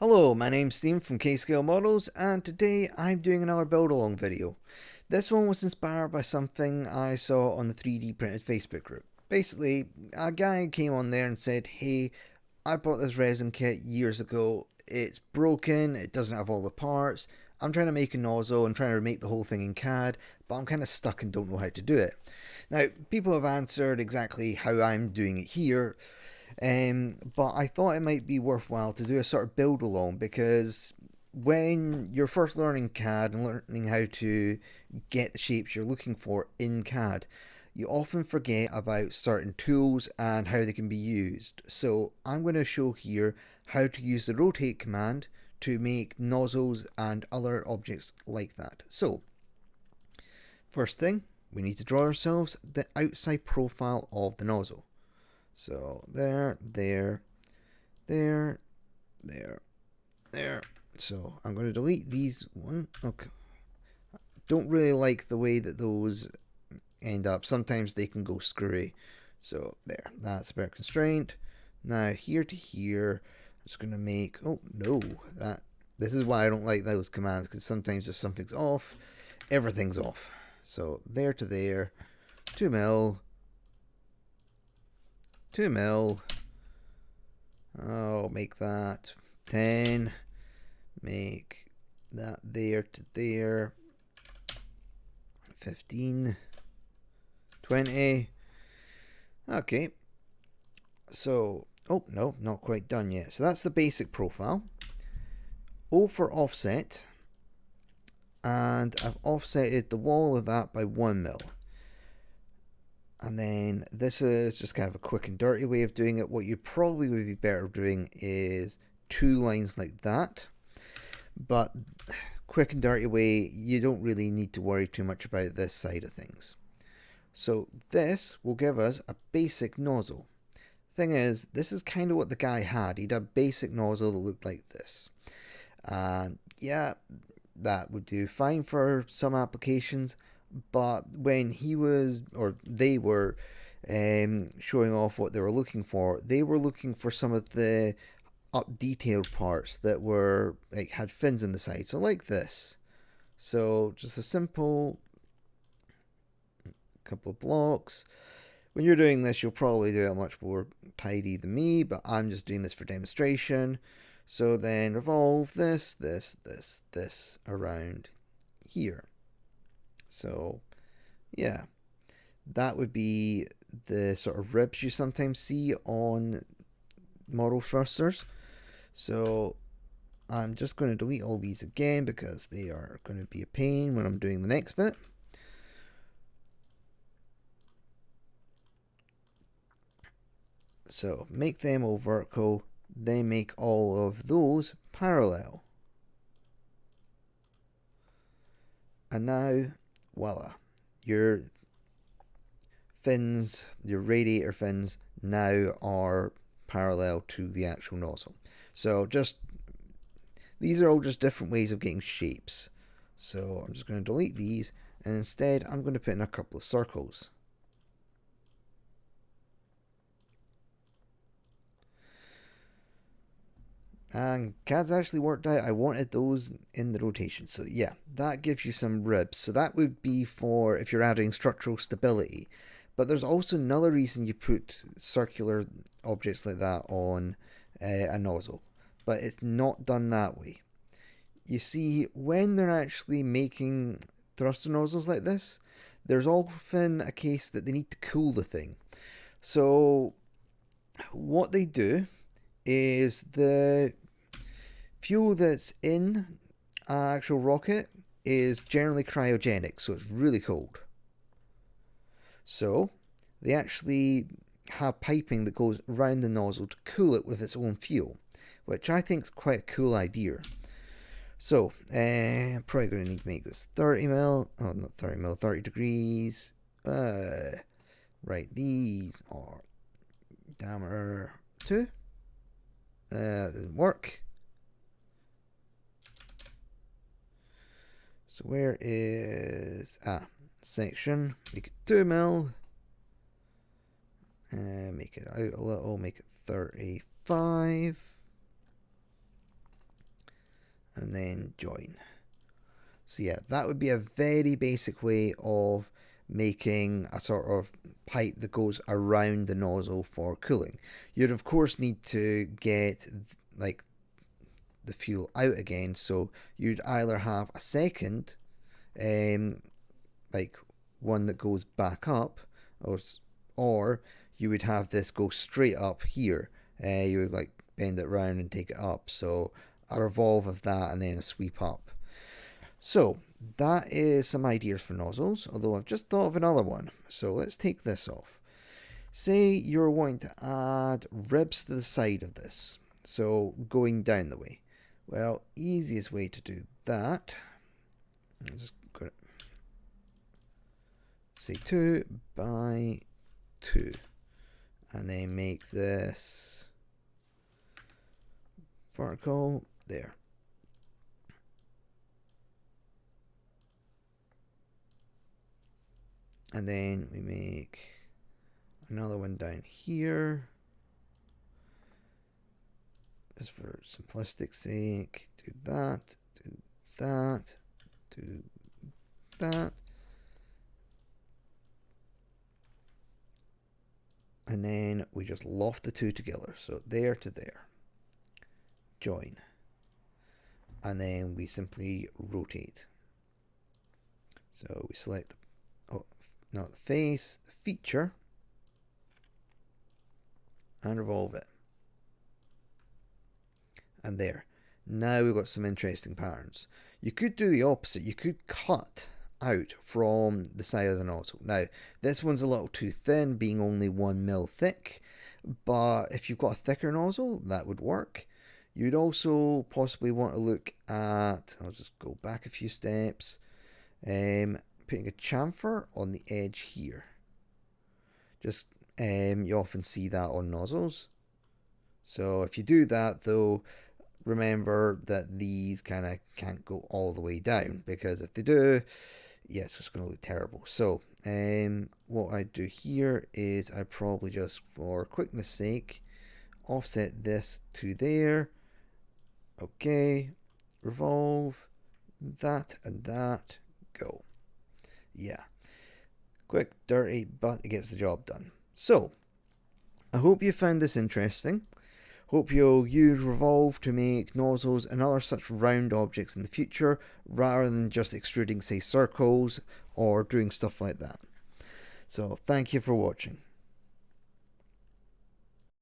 Hello, my name's Steve from K-Scale Models, and today I'm doing another build along video. This one was inspired by something I saw on the 3D printed Facebook group. Basically, a guy came on there and said, hey, I bought this resin kit years ago, it's broken, it doesn't have all the parts, I'm trying to make a nozzle, I'm trying to make the whole thing in CAD, but I'm kind of stuck and don't know how to do it. Now, people have answered exactly how I'm doing it here, but I thought it might be worthwhile to do a sort of build along because when you're first learning CAD and learning how to get the shapes you're looking for in CAD, you often forget about certain tools and how they can be used. So I'm going to show here how to use the rotate command to make nozzles and other objects like that. So first thing, we need to draw ourselves the outside profile of the nozzle. So there, there, there, there, there. So I'm going to delete these one. Okay. Don't really like the way that those end up. Sometimes they can go screwy. So there, that's about constraint. Now here to here, I'm just going to make, oh no, this is why I don't like those commands, because sometimes if something's off, everything's off. So there to there, 2 mil, 2 mil. Oh, make that 10. Make that there to there. 15. 20. Okay. So, oh, no, not quite done yet. So that's the basic profile. O for offset. And I've offsetted the wall of that by 1 mil. And then this is just kind of a quick and dirty way of doing it. What you probably would be better doing is 2 lines like that. But quick and dirty way, you don't really need to worry too much about this side of things. So this will give us a basic nozzle. Thing is, this is kind of what the guy had. He had a basic nozzle that looked like this. And yeah, that would do fine for some applications, but when he was, or they were, showing off what they were looking for, they were looking for some of the up detailed parts that were like had fins in the side, so like this. So just a simple couple of blocks. When you're doing this, you'll probably do it much more tidy than me, but I'm just doing this for demonstration. So then revolve this, this, this, this around here. So yeah, that would be the sort of ribs you sometimes see on model thrusters. So I'm just going to delete all these again because they are going to be a pain when I'm doing the next bit. So make them all vertical, then make all of those parallel. And now, voila, your fins, your radiator fins now are parallel to the actual nozzle. So just, these are all just different ways of getting shapes. So I'm just going to delete these, and instead I'm going to put in a couple of circles. And CAD's actually worked out. I wanted those in the rotation. So yeah, that gives you some ribs. So that would be for if you're adding structural stability. But there's also another reason you put circular objects like that on a nozzle. But it's not done that way. You see, when they're actually making thruster nozzles like this, there's often a case that they need to cool the thing. So what they do is the fuel that's in an actual rocket is generally cryogenic, so it's really cold. So they actually have piping that goes around the nozzle to cool it with its own fuel, which I think is quite a cool idea. So I'm probably going to need to make this 30 mil. Oh, not 30 mil, 30 degrees. Right, these are diameter 2. Doesn't work. So where is section? Make it 2 mil. Make it out a little. Make it 35. and then join. So yeah, that would be a very basic way of making a sort of pipe that goes around the nozzle for cooling. You'd of course need to get like the fuel out again, so you'd either have a second like one that goes back up, or you would have this go straight up here. You would like bend it round and take it up, so a revolve of that and then a sweep up. So that is some ideas for nozzles, although I've just thought of another one. So let's take this off. Say you're wanting to add ribs to the side of this, so going down the way. Well, easiest way to do that, I'm just going to say 2 by 2, and then make this vertical there. And then we make another one down here. Just for simplistic sake, do that, do that, do that. And then we just loft the two together. So there to there. Join. And then we simply rotate. So we select not the face, the feature, and revolve it. And there. Now we've got some interesting patterns. You could do the opposite. You could cut out from the side of the nozzle. Now, this one's a little too thin, being only 1 mil thick, but if you've got a thicker nozzle, that would work. You'd also possibly want to look at, I'll just go back a few steps, putting a chamfer on the edge here. Just you often see that on nozzles. So if you do that though, remember that these kind of can't go all the way down, because if they do, yes, it's going to look terrible. So what I do here is I probably just, for quickness sake, offset this to there. Okay, revolve that and that, go. Yeah, quick, dirty, but it gets the job done. So I hope you found this interesting. Hope you'll use revolve to make nozzles and other such round objects in the future, rather than just extruding, say, circles or doing stuff like that. So thank you for watching.